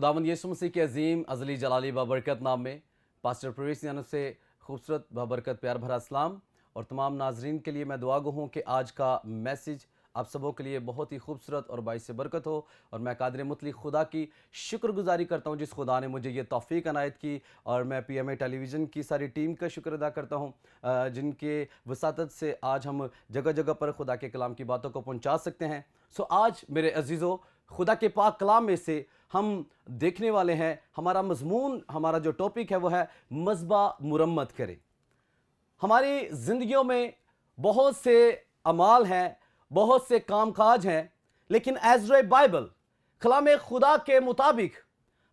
खुदावंद यीशु मसीह के अजीम अज़ली जलाली बाबरकत नाम में पास्टर प्रवेश की जानब से खूबसूरत बाबरकत प्यार भरा सलाम और तमाम नाजरीन के लिए मैं दुआ गो हूँ कि आज का मैसेज आप सबों के लिए बहुत ही खूबसूरत और बाइस बरकत हो। और मैं कादिर मुतलक खुदा की शुक्रगुजारी करता हूँ जिस खुदा ने मुझे ये तौफीक अनायत की, और मैं PMA टेलीविज़न की सारी टीम का शुक्र अदा करता हूँ जिनके वसातत से आज हम जगह जगह पर खुदा के कलाम की बातों को पहुँचा सकते हैं। सो आज मेरे अजीज़ों, खुदा के पाक कलाम में से हम देखने वाले हैं, हमारा मजमून, हमारा जो टॉपिक है वो है मज़बा मुरम्मत करे। हमारी ज़िंदगियों में बहुत से अमाल हैं, बहुत से कामकाज हैं, लेकिन एज़ बाइबल कलाम खुदा के मुताबिक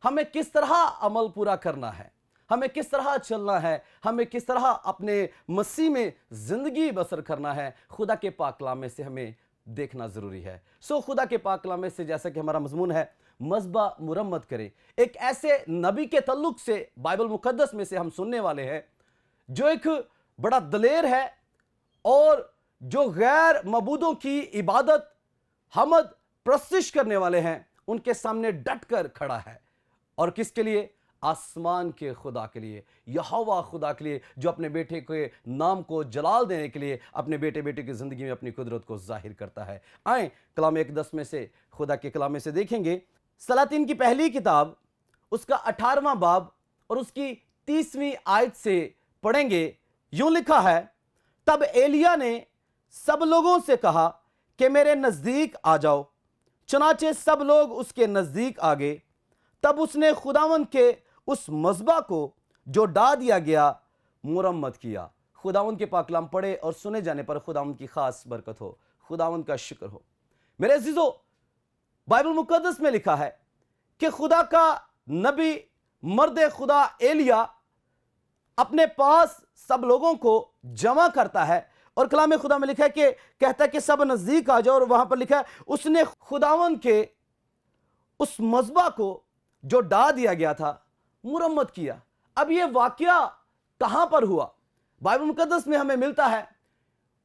हमें किस तरह अमल पूरा करना है, हमें किस तरह चलना है, हमें किस तरह अपने मसीह में ज़िंदगी बसर करना है, खुदा के पाक कलाम में से हमें देखना ज़रूरी है। सो खुदा के पाक कलाम में से जैसा कि हमारा मजमून है मज़बा मुरम्मत करे, एक ऐसे नबी के तल्लुक से बाइबल मुकद्दस में से हम सुनने वाले हैं जो एक बड़ा दलेर है और जो गैर मबूदों की इबादत हमद प्रस्तिश करने वाले हैं उनके सामने डट कर खड़ा है। और किसके लिए? आसमान के खुदा के लिए, यहोवा खुदा के लिए, जो अपने बेटे के नाम को जलाल देने के लिए अपने बेटे बेटे की ज़िंदगी में अपनी कुदरत को जाहिर करता है। आए कलाम 1:10 में से खुदा के कलाम में से देखेंगे, सलातीन की पहली किताब उसका 18वां बाब और उसकी 30वीं आयत से पढ़ेंगे। यूं लिखा है, तब एलिया ने सब लोगों से कहा कि मेरे नज़दीक आ जाओ। चुनाचे सब लोग उसके नज़दीक आ गए। तब उसने खुदावंद के उस मज़बा को जो डा दिया गया मुरम्मत किया। खुदावंद के पाक कलाम पढ़े और सुने जाने पर खुदावंद की खास बरकत हो, खुदावंद का शुक्र हो। मेरे अजीजों, बाइबल मुकद्दस में लिखा है कि खुदा का नबी मर्द खुदा एलिया अपने पास सब लोगों को जमा करता है और कलाम खुदा में लिखा है कि कहता है कि सब नजदीक आ जाओ। और वहां पर लिखा है उसने खुदावन के उस मज़बा को जो डा दिया गया था मुरम्मत किया। अब यह वाकया कहां पर हुआ? बाइबल मुकद्दस में हमें मिलता है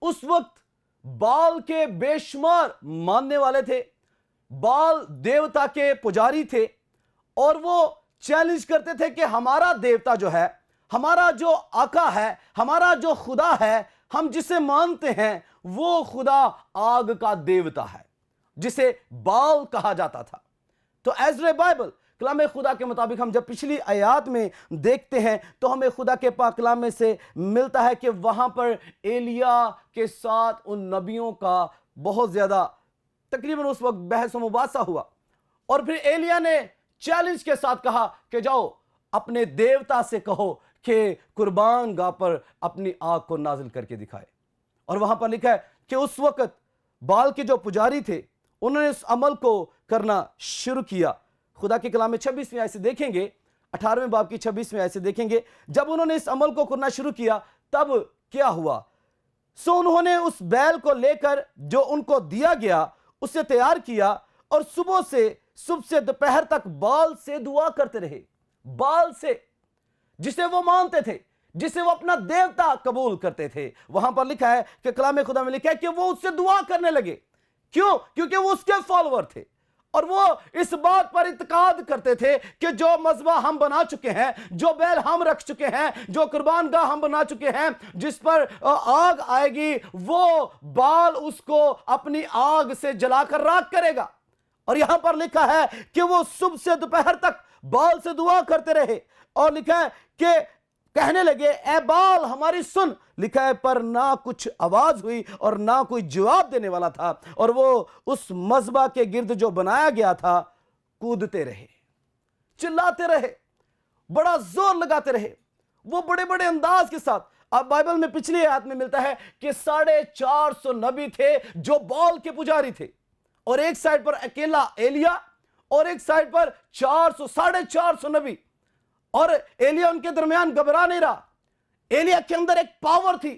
उस वक्त बाल के बेशुमार मानने वाले थे, बाल देवता के पुजारी थे और वो चैलेंज करते थे कि हमारा देवता जो है, हमारा जो आका है, हमारा जो खुदा है, हम जिसे मानते हैं वो खुदा आग का देवता है जिसे बाल कहा जाता था। तो एज़ बाइबल कलाम खुदा के मुताबिक हम जब पिछली आयत में देखते हैं तो हमें खुदा के पाक कलाम में से मिलता है कि वहां पर एलिया के साथ उन नबियों का बहुत ज्यादा तकरीबन उस वक्त बहस व मुबासा हुआ। और फिर एलिया ने चैलेंज के साथ कहा कि जाओ अपने देवता से कहो कि कुर्बान गाह पर अपनी आग को नाजिल करके दिखाए। और वहां पर लिखा है कि उस वक्त बाल के जो पुजारी थे उन्होंने इस अमल को करना शुरू किया। खुदा के कलाम में 26वीं आयत से देखेंगे, 18वें बाब की 26वीं आयत से देखेंगे, जब उन्होंने इस अमल को करना शुरू किया तब क्या हुआ? सो उन्होंने उस बैल को लेकर जो उनको दिया गया उसे तैयार किया और सुबह से दोपहर तक बाल से दुआ करते रहे। बाल से, जिसे वो मानते थे, जिसे वो अपना देवता कबूल करते थे। वहां पर लिखा है कि कलाम खुदा में लिखा है कि वो उससे दुआ करने लगे। क्यों? क्योंकि वो उसके फॉलोअर थे और वो इस बात पर इत्काद करते थे कि जो मज़बा हम बना चुके हैं, जो बैल हम रख चुके हैं, जो कुर्बान गाह हम बना चुके हैं, जिस पर आग आएगी, वो बाल उसको अपनी आग से जलाकर राख करेगा। और यहां पर लिखा है कि वो सुबह से दोपहर तक बाल से दुआ करते रहे और लिखा है कि कहने लगे, ए बाल हमारी सुन। लिखा है पर ना कुछ आवाज हुई और ना कोई जवाब देने वाला था और वो उस मज़बा के गिर्द जो बनाया गया था कूदते रहे, चिल्लाते रहे, बड़ा जोर लगाते रहे, वो बड़े बड़े अंदाज के साथ। अब बाइबल में पिछली आयत में मिलता है कि 450 नबी थे जो बाल के पुजारी थे और एक साइड पर अकेला एलिया और एक साइड पर 450 नबी। और एलिया उनके दरमियान घबरा नहीं रहा। एलिया के अंदर एक पावर थी,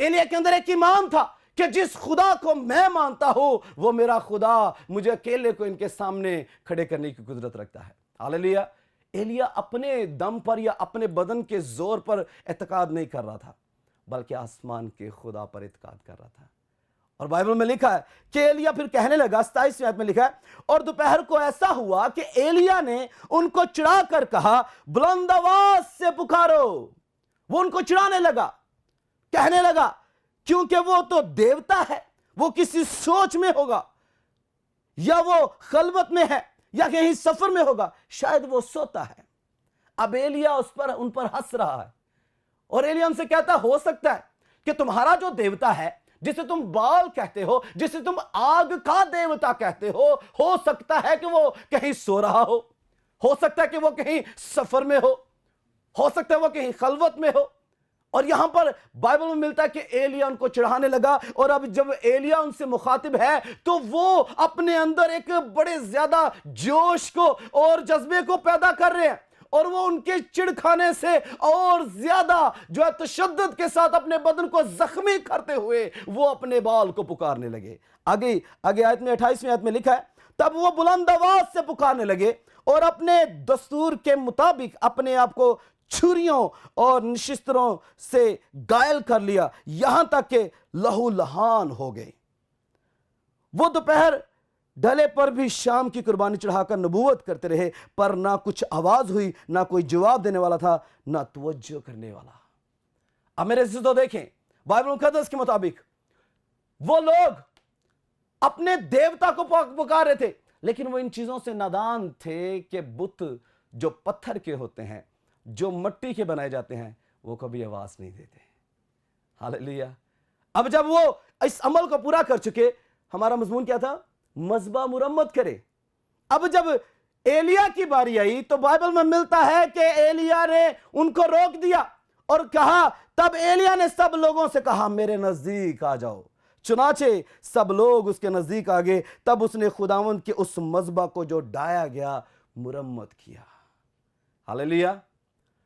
एलिया के अंदर एक ईमान था कि जिस खुदा को मैं मानता हूं वो मेरा खुदा मुझे अकेले को इनके सामने खड़े करने की कुदरत रखता है। हालेलुया। एलिया अपने दम पर या अपने बदन के जोर पर एतकाद नहीं कर रहा था, बल्कि आसमान के खुदा पर एतकाद कर रहा था। اور بائبل میں لکھا ہے کہ ایلیا پھر کہنے لگا، 27ویں آیت میں لکھا ہے، اور دوپہر کو ایسا ہوا کہ ایلیا نے ان کو چڑھا کر کہا بلند آواز سے پکارو۔ وہ ان کو چڑھانے لگا، کہنے لگا، کیونکہ وہ تو دیوتا ہے، وہ کسی سوچ میں ہوگا، یا وہ خلوت میں ہے، یا کہیں سفر میں ہوگا، شاید وہ سوتا ہے۔ اب ایلیا ان پر ہنس رہا ہے، اور ایلیا ان سے کہتا ہو سکتا ہے کہ تمہارا جو دیوتا ہے، جسے تم بال کہتے ہو، جسے تم آگ کا دیوتا کہتے ہو سکتا ہے کہ وہ کہیں سو رہا ہو سکتا ہے کہ وہ کہیں سفر میں ہو سکتا ہے وہ کہیں خلوت میں ہو۔ اور یہاں پر بائبل میں ملتا ہے کہ ایلیا ان کو چڑھانے لگا، اور اب جب ایلیا ان سے مخاطب ہے تو وہ اپنے اندر ایک بڑے زیادہ جوش کو اور جذبے کو پیدا کر رہے ہیں، اور وہ ان کے چڑکھانے سے اور زیادہ جو ہے تشدد کے ساتھ اپنے بدن کو زخمی کرتے ہوئے وہ اپنے بال کو پکارنے لگے۔ آگے آیت میں 28ویں آیت میں لکھا ہے، تب وہ بلند آواز سے پکارنے لگے اور اپنے دستور کے مطابق اپنے آپ کو چھریوں اور نشستروں سے گائل کر لیا، یہاں تک کہ لہو لہان ہو گئے۔ وہ دوپہر ڈھلے پر بھی شام کی قربانی چڑھا کر نبوت کرتے رہے، پر نہ کچھ آواز ہوئی، نہ کوئی جواب دینے والا تھا، نہ توجہ کرنے والا۔ اب میرے عزیزو دیکھیں، بائبل مقدس کے مطابق وہ لوگ اپنے دیوتا کو پکار رہے تھے، لیکن وہ ان چیزوں سے نادان تھے کہ بت جو پتھر کے ہوتے ہیں، جو مٹی کے بنائے جاتے ہیں، وہ کبھی آواز نہیں دیتے۔ ہاللیلویا۔ اب جب وہ اس عمل کو پورا کر چکے، ہمارا مضمون کیا تھا؟ مذبح مرمت کرے۔ اب جب ایلیا کی باری آئی تو بائبل میں ملتا ہے کہ ایلیا نے ان کو روک دیا اور کہا، تب ایلیا نے سب لوگوں سے کہا میرے نزدیک آ جاؤ۔ چنانچہ سب لوگ اس کے نزدیک آ گئے، تب اس نے خداوند کے اس مذبح کو جو ڈایا گیا مرمت کیا۔ ہاللیلویا۔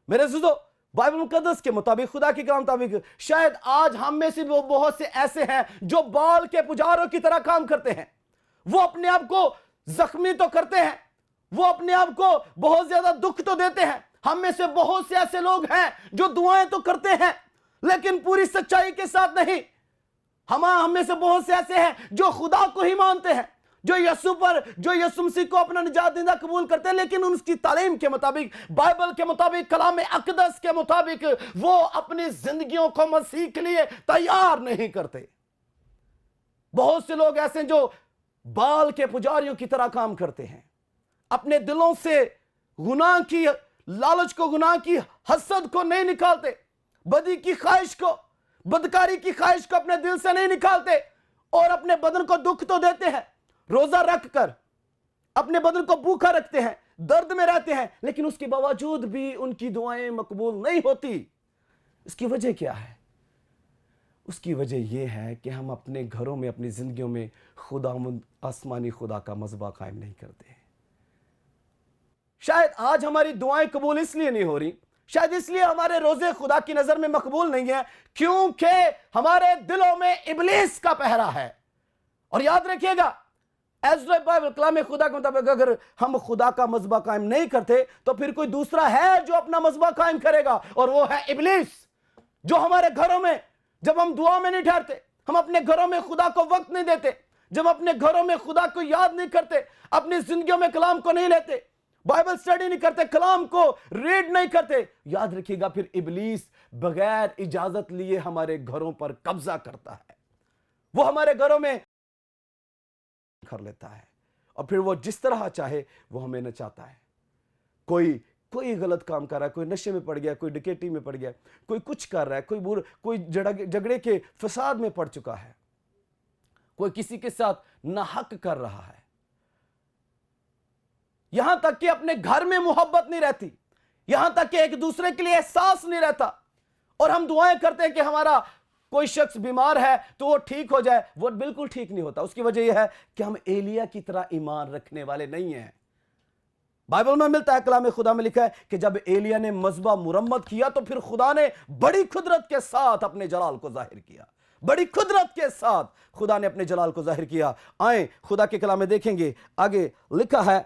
میرے عزیزو، بائبل مقدس کے مطابق، خدا کے کلام مطابق، شاید آج ہم میں سے بہت سے ایسے ہیں جو بال کے پجاروں کی طرح کام کرتے ہیں۔ وہ اپنے آپ کو زخمی تو کرتے ہیں، وہ اپنے آپ کو بہت زیادہ دکھ تو دیتے ہیں۔ ہم میں سے بہت سے ایسے لوگ ہیں جو دعائیں تو کرتے ہیں لیکن پوری سچائی کے ساتھ نہیں۔ ہم میں سے بہت سے ایسے ہیں جو خدا کو ہی مانتے ہیں، جو یسوع مسیح کو اپنا نجات دہندہ قبول کرتے ہیں، لیکن ان کی تعلیم کے مطابق، بائبل کے مطابق، کلام اقدس کے مطابق وہ اپنی زندگیوں کو مسیح کے لیے تیار نہیں کرتے۔ بہت سے لوگ ایسے ہیں جو بال کے پجاریوں کی طرح کام کرتے ہیں، اپنے دلوں سے گناہ کی لالچ کو، گناہ کی حسد کو نہیں نکالتے، بدی کی خواہش کو، بدکاری کی خواہش کو اپنے دل سے نہیں نکالتے، اور اپنے بدن کو دکھ تو دیتے ہیں، روزہ رکھ کر اپنے بدن کو بھوکا رکھتے ہیں، درد میں رہتے ہیں، لیکن اس کے باوجود بھی ان کی دعائیں مقبول نہیں ہوتی۔ اس کی وجہ کیا ہے؟ اس کی وجہ یہ ہے کہ ہم اپنے گھروں میں، اپنی زندگیوں میں خداوند آسمانی خدا کا مذبح قائم نہیں کرتے۔ شاید آج ہماری دعائیں قبول اس لیے نہیں ہو رہی، شاید اس لیے ہمارے روزے خدا کی نظر میں مقبول نہیں ہیں، کیونکہ ہمارے دلوں میں ابلیس کا پہرا ہے۔ اور یاد رکھیے گا، بائبل کلام خدا کے مطابق اگر ہم خدا کا مذبح قائم نہیں کرتے تو پھر کوئی دوسرا ہے جو اپنا مذبح قائم کرے گا، اور وہ ہے ابلیس، جو ہمارے گھروں میں جب ہم دعا میں نہیں ٹھہرتے، ہم اپنے گھروں میں خدا کو وقت نہیں دیتے، جب اپنے گھروں میں خدا کو یاد نہیں کرتے، اپنی زندگیوں میں کلام کو نہیں لیتے، بائبل سٹڈی نہیں کرتے، کلام کو ریڈ نہیں کرتے، یاد رکھیے گا پھر ابلیس بغیر اجازت لیے ہمارے گھروں پر قبضہ کرتا ہے۔ وہ ہمارے گھروں میں کر لیتا ہے، اور پھر وہ جس طرح چاہے وہ ہمیں نچاتا ہے۔ کوئی غلط کام کر رہا ہے، کوئی نشے میں پڑ گیا، کوئی ڈکیٹی میں پڑ گیا، کوئی کچھ کر رہا ہے، کوئی جھگڑے کے فساد میں پڑ چکا ہے، کوئی کسی کے ساتھ ناحق کر رہا ہے، یہاں تک کہ اپنے گھر میں محبت نہیں رہتی، یہاں تک کہ ایک دوسرے کے لیے احساس نہیں رہتا، اور ہم دعائیں کرتے ہیں کہ ہمارا کوئی شخص بیمار ہے تو وہ ٹھیک ہو جائے، وہ بالکل ٹھیک نہیں ہوتا۔ اس کی وجہ یہ ہے کہ ہم ایلیا کی طرح ایمان رکھنے والے نہیں ہیں۔ بائبل میں ملتا ہے، کلام خدا میں لکھا ہے کہ جب ایلیا نے مذبح مرمت کیا تو پھر خدا نے بڑی قدرت کے ساتھ اپنے جلال کو ظاہر کیا، بڑی قدرت کے ساتھ خدا نے اپنے جلال کو ظاہر کیا۔ آئیں خدا کے کلام میں دیکھیں گے، آگے لکھا ہے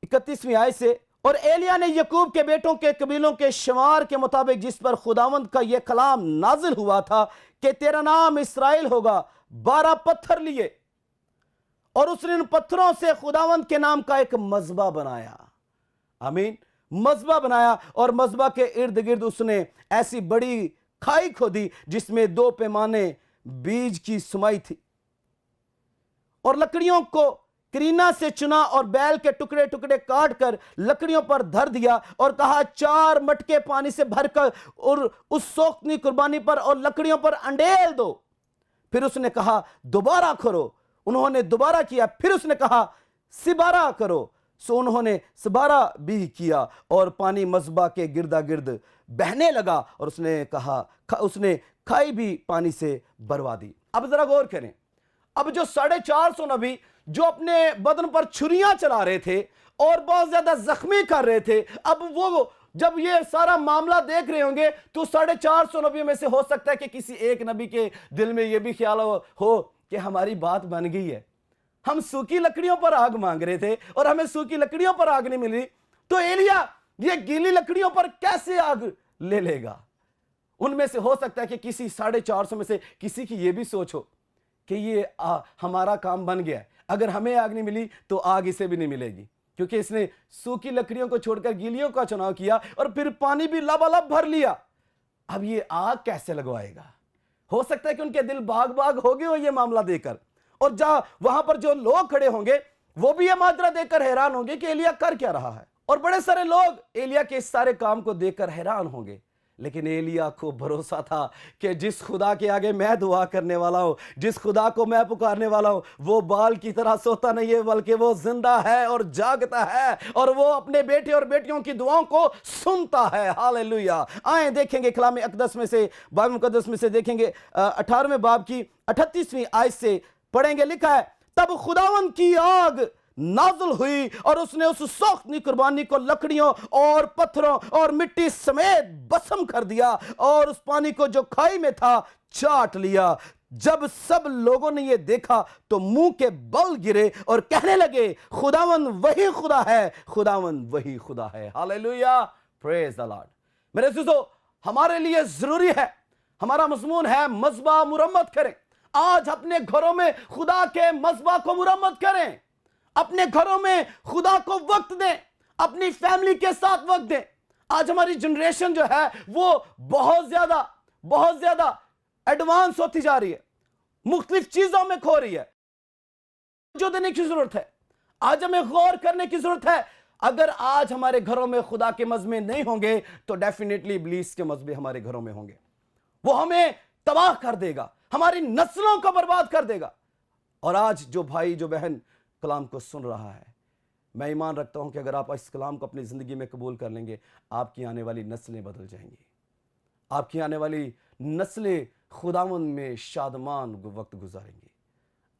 31ویں آیت سے، और एलिया ने यकूब के बेटों के कबीलों के शुमार के मुताबिक जिस पर खुदावंद का यह कलाम नाजिल हुआ था कि तेरा नाम इसराइल होगा, 12 पत्थर लिए और उसने उन पत्थरों से खुदावंद के नाम का एक मज़बा बनाया। आमीन। मज़बा बनाया और मज़बा के इर्द गिर्द उसने ऐसी बड़ी खाई खोदी जिसमें 2 पैमाने बीज की सुमाई थी और लकड़ियों को करीना से चुना और बैल के टुकड़े टुकड़े काट कर लकड़ियों पर धर दिया और कहा 4 मटके पानी से भरकर और उस सोखनी कुर्बानी पर और लकड़ियों पर अंडेल दो। फिर उसने कहा दोबारा करो, उन्होंने दोबारा किया। फिर उसने कहा सिबारा करो, सो उन्होंने सिबारा भी किया और पानी मज़बा के गिरदा गिर्द बहने लगा और उसने कहा उसने खाई भी पानी से भरवा दी। अब जरा गौर करें, अब जो 450 नबी जो अपने बदन पर छुरियां चला रहे थे और बहुत ज्यादा जख्मी कर रहे थे, अब वो जब ये सारा मामला देख रहे होंगे तो 450 नबियों में से हो सकता है कि किसी एक नबी के दिल में ये भी ख्याल हो कि हमारी बात बन गई है। हम सूखी लकड़ियों पर आग मांग रहे थे और हमें सूखी लकड़ियों पर आग नहीं मिली, तो एलिया ये गीली लकड़ियों पर कैसे आग ले लेगा। उनमें से हो सकता है कि किसी 450 में से किसी की ये भी सोच हो कि ये हमारा काम बन गया है, अगर हमें आग नहीं मिली तो आग इसे भी नहीं मिलेगी, क्योंकि इसने सूखी लकड़ियों को छोड़कर गीलियों का चुनाव किया और फिर पानी भी लबालब भर लिया। अब ये आग कैसे लगवाएगा। हो सकता है कि उनके दिल बाग बाग हो गए हो ये मामला देकर, और जहां वहां पर जो लोग खड़े होंगे वो भी ये माजरा देखकर हैरान होंगे कि एलिया कर क्या रहा है। और बड़े सारे लोग एलिया के इस सारे काम को देखकर हैरान होंगे, लेकिन एलिया को भरोसा था कि जिस खुदा के आगे मैं दुआ करने वाला हूं, जिस खुदा को मैं पुकारने वाला हूं, वो बाल की तरह सोता नहीं है, बल्कि वो जिंदा है और जागता है और वो अपने बेटे और बेटियों की दुआओं को सुनता है। हालेलुया। आए देखेंगे कलाम अक़दस में से, बाइबल मुक़द्दस में से देखेंगे 18वें बाब की 38वीं आयत से पढ़ेंगे। लिखा है, तब खुदावंद की आग नाज़िल हुई और उसने उस सोखनी कुर्बानी को लकड़ियों और पत्थरों और मिट्टी समेत भस्म कर दिया और उस पानी को जो खाई में था चाट लिया। जब सब लोगों ने ये देखा तो मुंह के बल गिरे और कहने लगे, खुदावंद वही खुदा है, खुदावंद वही खुदा है। Hallelujah, praise the Lord. मेरे दोस्तों, हमारे लिए जरूरी है, हमारा मज़मून है मज़बा मुरम्मत करें। आज अपने घरों में खुदा के मज़बा को मुरम्मत करें, अपने घरों में खुदा को वक्त दें, अपनी फैमिली के साथ वक्त दें। आज हमारी जनरेशन जो है वो बहुत ज्यादा एडवांस होती जा रही है, मुख्तलिफ चीजों में खो रही है। जो देने की जरूरत है, आज हमें गौर करने की जरूरत है। अगर आज हमारे घरों में खुदा के मज़मे नहीं होंगे तो डेफिनेटली इब्लीस के मज़मे हमारे घरों में होंगे। वो हमें तबाह कर देगा, हमारी नस्लों को बर्बाद कर देगा। और आज जो भाई जो बहन कलाम को सुन रहा है, मैं ईमान रखता हूं कि अगर आप इस कलाम को अपनी ज़िंदगी में कबूल कर लेंगे, आपकी आने वाली नस्लें बदल जाएंगी। आपकी आने वाली नस्लें खुदावंद में शादमान वक्त गुजारेंगी।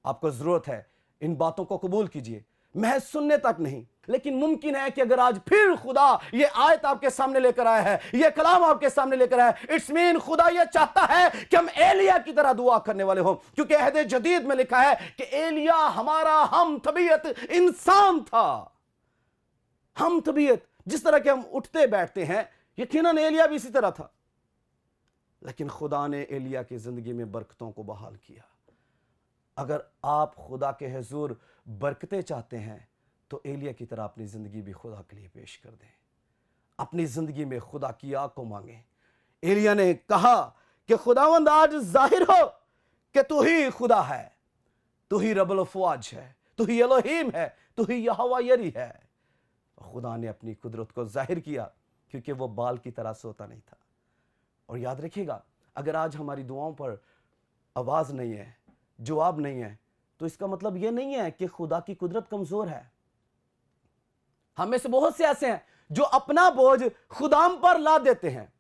आपको ज़रूरत है इन बातों को कबूल कीजिए, महज सुनने तक नहीं। लेकिन मुमकिन है कि अगर आज फिर खुदा ये आयत आपके सामने लेकर आया है, ये कलाम आपके सामने लेकर आया है, इट्स मीन खुदा ये चाहता है कि हम एलिया की तरह दुआ करने वाले हों। क्योंकि अहद जदीद में लिखा है कि एलिया हमारा हम तबीयत इंसान था। हम तबीयत, जिस तरह के हम उठते बैठते हैं, यकीनन एलिया भी इसी तरह था। लेकिन खुदा ने एलिया की जिंदगी में बरकतों को बहाल किया। अगर आप खुदा के हुजूर बरकतें चाहते हैं तो एलिया की तरह अपनी जिंदगी भी खुदा के लिए पेश कर दें। अपनी जिंदगी में खुदा की आग को मांगे। एलिया ने कहा कि खुदावंद आज जाहिर हो कि तू ही खुदा है, तू ही रब्बुल अफ़वाज है, तू ही एलोहीम है, तू ही यहोवा यरी है। खुदा ने अपनी कुदरत को जाहिर किया क्योंकि वो बाल की तरह सोता नहीं था। और याद रखिएगा, अगर आज हमारी दुआओं पर आवाज नहीं है, जवाब नहीं है, तो इसका मतलब यह नहीं है कि खुदा की कुदरत कमजोर है। हम में से बहुत से ऐसे हैं जो अपना बोझ खुदाम पर ला देते हैं,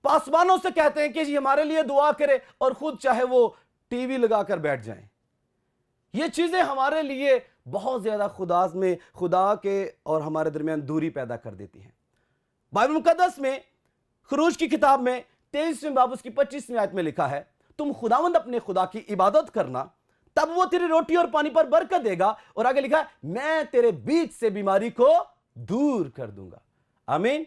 पासवानों से कहते हैं कि जी हमारे लिए दुआ करे और खुद चाहे वो टीवी लगाकर बैठ जाएं। ये चीजें हमारे लिए बहुत ज्यादा खुदा के और हमारे दरमियान दूरी पैदा कर देती हैं। बाइबल मुकद्दस में खरूज की किताब में 23वें बाब उसकी 25वीं आयत में लिखा है, तुम खुदावंद अपने खुदा की इबादत करना, तब वो तेरी रोटी और पानी पर बरकत देगा। और आगे लिखा है, मैं तेरे बीच से बीमारी को दूर कर दूंगा। आमीन।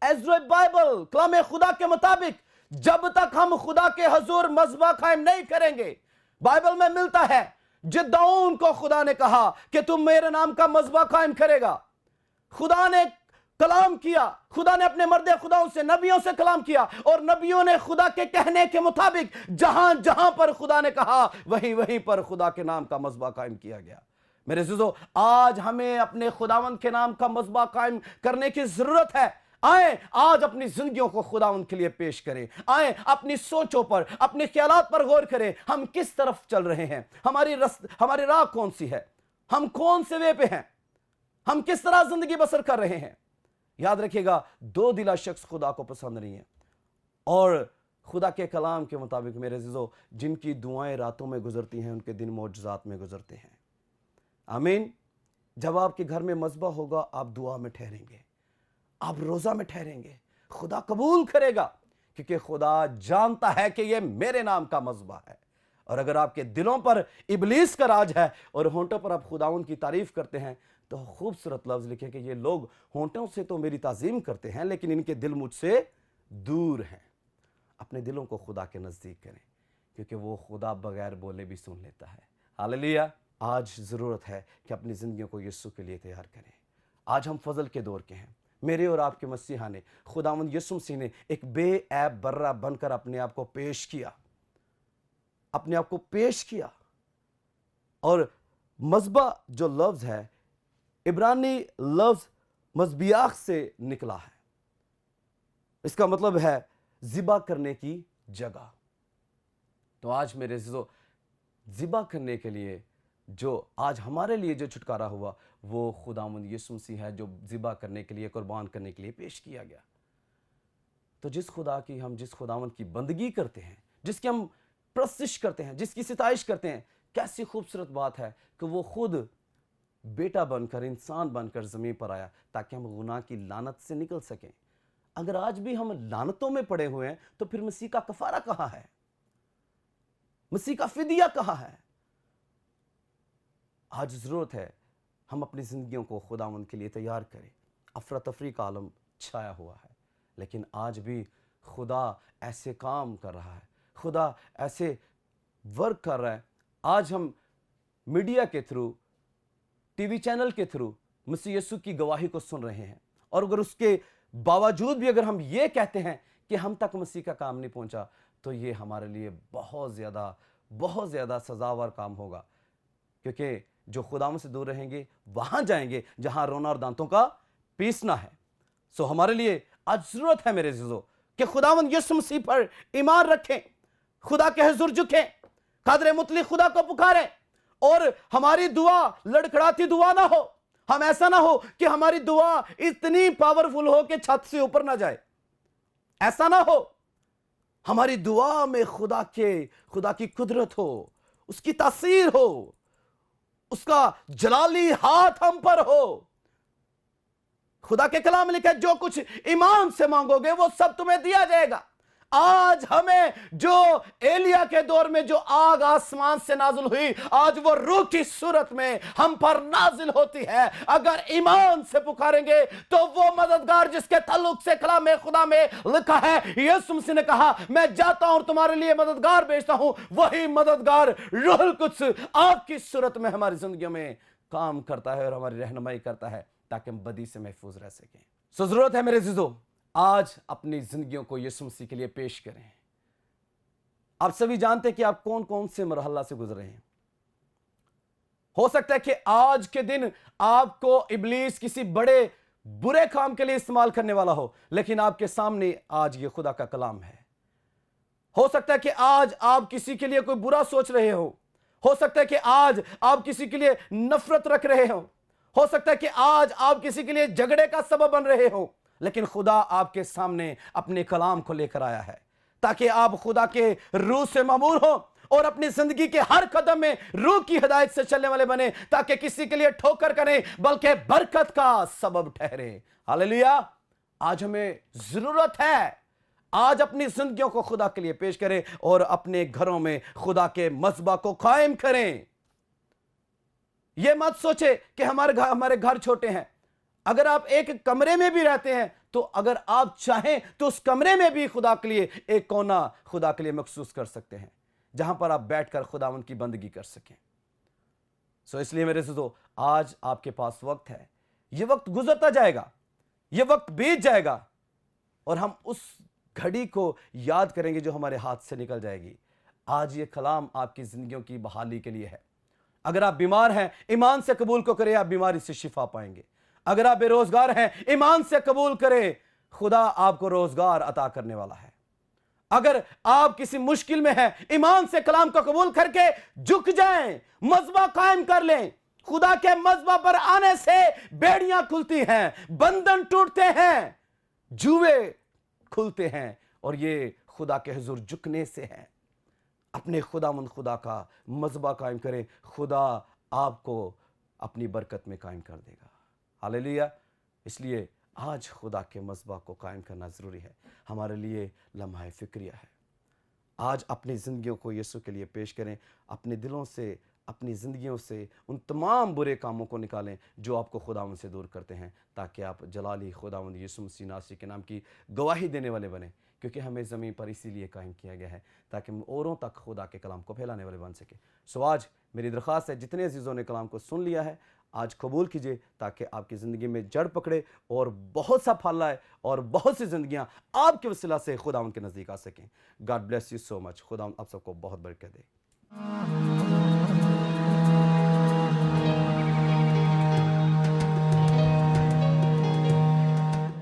एज़रा बाइबल कलाम खुदा के मुताबिक जब तक हम खुदा के हजूर मज़बा कायम नहीं करेंगे, बाइबल में मिलता है जिद्दाऊन को खुदा ने कहा कि तुम मेरे नाम का मज़बा कायम करेगा। खुदा ने कलाम किया, खुदा ने अपने मर्दे खुदाओं से, नबियों से कलाम किया, और नबियों ने खुदा के कहने के मुताबिक जहां जहां पर खुदा ने कहा वहीं वहीं पर खुदा के नाम का मज़बा कायम किया गया। मेरे अज़ीज़ों, आज हमें अपने खुदावंद के नाम का मज़बा कायम करने की जरूरत है। आए आज अपनी जिंदगियों को खुदावंद के लिए पेश करें। आए अपनी सोचों पर, अपने ख्यालात पर गौर करें। हम किस तरफ चल रहे हैं, हमारी राह कौन सी है, हम कौन से वे पे हैं, हम किस तरह जिंदगी बसर कर रहे हैं। याद रखिएगा, दो दिला शख्स खुदा को पसंद नहीं है। और खुदा के कलाम के मुताबिक मेरे अज़ीज़ों, जिनकी दुआएं रातों में गुजरती हैं उनके दिन मौजज़ात में गुजरते हैं। आमीन। जब आपके घर में मज़बा होगा, आप दुआ में ठहरेंगे, आप रोज़ा में ठहरेंगे, खुदा कबूल करेगा, क्योंकि खुदा जानता है कि यह मेरे नाम का मज़बा है। और अगर आपके दिलों पर इबलीस का राज है और होंठों पर आप खुदाउन की तारीफ करते हैं, तो खूबसूरत लफ्ज़ लिखे कि ये लोग होंठों से तो मेरी ताज़ीम करते हैं, लेकिन इनके दिल मुझसे दूर हैं। अपने दिलों को खुदा के नज़दीक करें, क्योंकि वो खुदा बगैर बोले भी सुन लेता है। हालेलुया। आज ज़रूरत है कि अपनी ज़िंदगियों को यीशु के लिए तैयार करें। आज हम फजल के दौर के हैं। मेरे और आपके मसीहा ने, खुदावंद यीशु मसीह ने एक बेऐब बर्रा बनकर अपने आप को पेश किया, अपने आप को पेश किया। और मज़बा जो लफ्ज़ है, इब्रानी लफ्ज़ मज़बियाख से निकला है। इसका मतलब है ज़िबा करने की जगह। तो आज मेरे अज़ीज़ों, ज़िबा करने के लिए जो आज हमारे लिए जो छुटकारा हुआ, वो खुदावंद यीशु मसीह है, जो ज़िबा करने के लिए, कुर्बान करने के लिए पेश किया गया। तो जिस खुदावंद की बंदगी करते हैं, जिसकी हम प्रस्तिश करते हैं, जिसकी सिताइश करते हैं, कैसी खूबसूरत बात है कि वो खुद बेटा बनकर, इंसान बनकर ज़मीन पर आया ताकि हम गुनाह की लानत से निकल सकें। अगर आज भी हम लानतों में पड़े हुए हैं, तो फिर मसीह का कफारा कहाँ है, मसीह का फिदिया कहाँ है। आज ज़रूरत है हम अपनी ज़िंदगियों को खुदावंद के लिए तैयार करें। अफरा तफरी का आलम छाया हुआ है, लेकिन आज भी खुदा ऐसे काम कर रहा है, खुदा ऐसे वर्क कर रहा है। आज हम मीडिया के थ्रू, टीवी चैनल के थ्रू मसीह यीशु की गवाही को सुन रहे हैं, और अगर उसके बावजूद भी अगर हम ये कहते हैं कि हम तक मसीह का काम नहीं पहुंचा, तो ये हमारे लिए बहुत ज़्यादा सजावार काम होगा। क्योंकि जो खुदावंद से दूर रहेंगे वहां जाएंगे जहां रोना और दांतों का पीसना है। सो हमारे लिए आज जरूरत है मेरे अज़ीज़ों कि खुदावंद यीशु मसीह पर ईमान रखें, खुदा के हुजूर झुकें, कदर मुतलक खुदा को पुकारें, और हमारी दुआ लड़खड़ाती दुआ ना हो। हम ऐसा ना हो कि हमारी दुआ इतनी पावरफुल हो कि छत से ऊपर ना जाए, ऐसा ना हो। हमारी दुआ में खुदा की कुदरत हो, उसकी तासीर हो, उसका जलाली हाथ हम पर हो। खुदा के कलाम में लिखा है, जो कुछ ईमान से मांगोगे वो सब तुम्हें दिया जाएगा। आज हमें जो एलिया के दौर में जो आग आसमान से नाजिल हुई, आज वो रूह की सूरत में हम पर नाजिल होती है। अगर ईमान से पुकारेंगे तो वो मददगार जिसके ताल्लुक से कलाम खुदा में लिखा है, यीशु मसीह ने कहा मैं जाता हूं तुम्हारे लिए मददगार भेजता हूं, वही मददगार रूहुल कुद्स आपकी सूरत में हमारी जिंदगियों में काम करता है और हमारी रहनुमाई करता है, ताकि हम बदी से महफूज रह सकें। सो जरूरत है मेरे अज़ीज़ों, आज अपनी जिंदगियों को यीशु मसीह के लिए पेश करें। आप सभी जानते हैं कि आप कौन कौन से मरहला से गुजरे हैं। हो सकता है कि आज के दिन आपको इब्लीस किसी बड़े बुरे काम के लिए इस्तेमाल करने वाला हो, लेकिन आपके सामने आज ये खुदा का कलाम है। हो सकता है कि आज आप किसी के लिए कोई बुरा सोच रहे हो सकता है कि आज आप किसी के लिए नफरत रख रहे हो सकता है कि आज आप किसी के लिए झगड़े का सबब बन रहे हो, लेकिन खुदा आपके सामने अपने कलाम को लेकर आया है ताकि आप खुदा के रूह से मामूर हो और अपनी जिंदगी के हर कदम में रूह की हिदायत से चलने वाले बने, ताकि किसी के लिए ठोकर करें बल्कि बरकत का सबब ठहरे। हालेलुया। आज हमें जरूरत है, आज अपनी जिंदगियों को खुदा के लिए पेश करें और अपने घरों में खुदा के मज़बा को कायम करें। यह मत सोचे कि हमारे घर छोटे हैं। اگر آپ ایک کمرے میں بھی رہتے ہیں تو اگر آپ چاہیں تو اس کمرے میں بھی خدا کے لیے ایک کونا خدا کے لیے مخصوص کر سکتے ہیں جہاں پر آپ بیٹھ کر خداوند کی بندگی کر سکیں. اس لیے میرے عزیزو آج آپ کے پاس وقت ہے. یہ وقت گزرتا جائے گا, یہ وقت بیت جائے گا اور ہم اس گھڑی کو یاد کریں گے جو ہمارے ہاتھ سے نکل جائے گی. آج یہ کلام آپ کی زندگیوں کی بحالی کے لیے ہے. اگر آپ بیمار ہیں ایمان سے قبول کو کریں, آپ بیماری سے شفا پائیں گے. اگر آپ بے روزگار ہیں ایمان سے قبول کریں, خدا آپ کو روزگار عطا کرنے والا ہے. اگر آپ کسی مشکل میں ہیں ایمان سے کلام کو قبول کر کے جھک جائیں, مذبح قائم کر لیں. خدا کے مذبح پر آنے سے بیڑیاں کھلتی ہیں, بندھن ٹوٹتے ہیں, جوئے کھلتے ہیں, اور یہ خدا کے حضور جھکنے سے ہیں. اپنے خداوند خدا کا مذبح قائم کریں, خدا آپ کو اپنی برکت میں قائم کر دے گا. ہاللیلویا. اس لیے آج خدا کے مذبح کو قائم کرنا ضروری ہے. ہمارے لیے لمحہ فکریہ ہے. آج اپنی زندگیوں کو یسوع کے لیے پیش کریں. اپنے دلوں سے, اپنی زندگیوں سے ان تمام برے کاموں کو نکالیں جو آپ کو خداوند سے دور کرتے ہیں, تاکہ آپ جلالی خداوند یسوع مسیح ناصری کے نام کی گواہی دینے والے بنیں. کیونکہ ہمیں زمین پر اسی لیے قائم کیا گیا ہے تاکہ ہم اوروں تک خدا کے کلام کو پھیلانے والے بن سکیں. آج میری درخواست ہے, جتنے عزیزوں نے کلام کو سن لیا ہے آج قبول کیجئے تاکہ آپ کی زندگی میں جڑ پکڑے اور بہت سا پھل لائے اور بہت سی زندگیاں آپ کے وسیلہ سے خداوند کے نزدیک آ سکیں. گاڈ بلیس یو سو مچ. خداوند آپ سب کو بہت برکت دے.